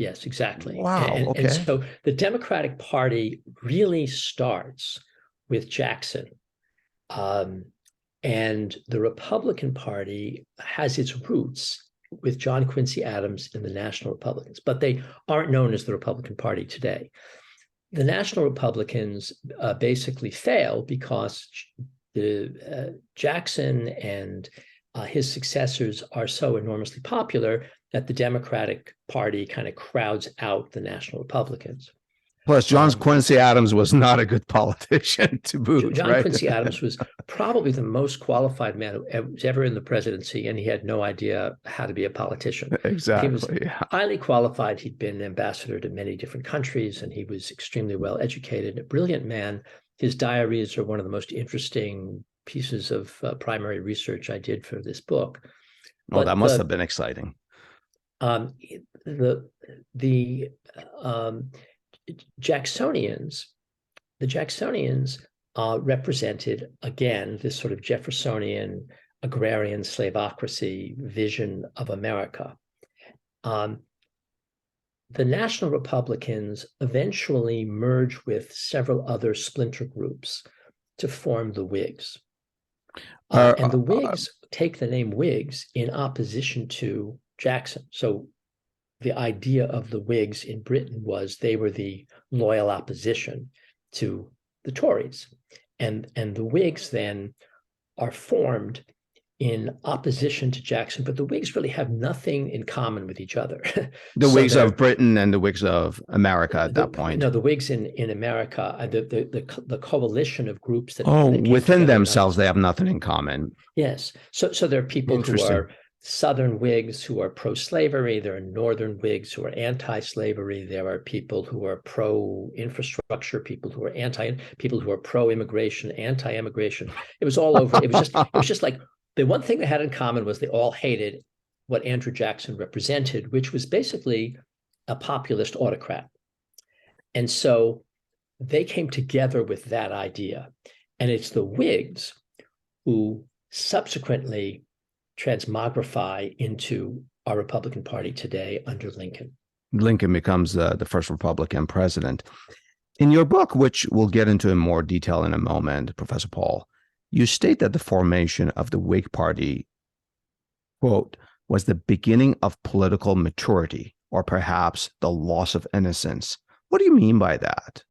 Yes, exactly. Wow. And Okay. so the Democratic Party really starts with Jackson. Um, and the Republican Party has its roots with John Quincy Adams and the National Republicans, but they aren't known as the Republican Party today. The National Republicans basically fail because Jackson and his successors are so enormously popular that the Democratic Party kind of crowds out the National Republicans. Plus, John Quincy Adams was not a good politician to boot, John right? Quincy Adams was probably the most qualified man who was ever in the presidency, and he had no idea how to be a politician. He was Exactly. Yeah. highly qualified. He'd been ambassador to many different countries, and he was extremely well educated, a brilliant man. His diaries are one of the most interesting pieces of primary research I did for this book. Oh, that But must have been exciting. um, the Jacksonians, the Jacksonians represented, again, this sort of Jeffersonian agrarian slavocracy vision of America. The National Republicans eventually merge with several other splinter groups to form the Whigs. And the Whigs take the name Whigs in opposition to Jackson. So the idea of the Whigs in Britain was they were the loyal opposition to the Tories. And the Whigs then are formed in opposition to Jackson, but the Whigs really have nothing in common with each other. The Whigs of Britain and the Whigs of America at that point. No, the Whigs in America, the coalition of groups that within themselves, they have nothing in common. Yes. So there are people who are Southern Whigs who are pro-slavery. There are Northern Whigs who are anti-slavery. There are people who are pro-infrastructure, people who are pro-immigration, anti-immigration. It was all over. It was just like the one thing they had in common was they all hated what Andrew Jackson represented, which was basically a populist autocrat. And so they came together with that idea. And it's the Whigs who subsequently transmogrify into our Republican Party today under Lincoln. Lincoln becomes the first Republican president. In your book, which we'll get into in more detail in a moment, Professor Paul, you state that the formation of the Whig Party, quote, was the beginning of political maturity, or perhaps the loss of innocence. What do you mean by that?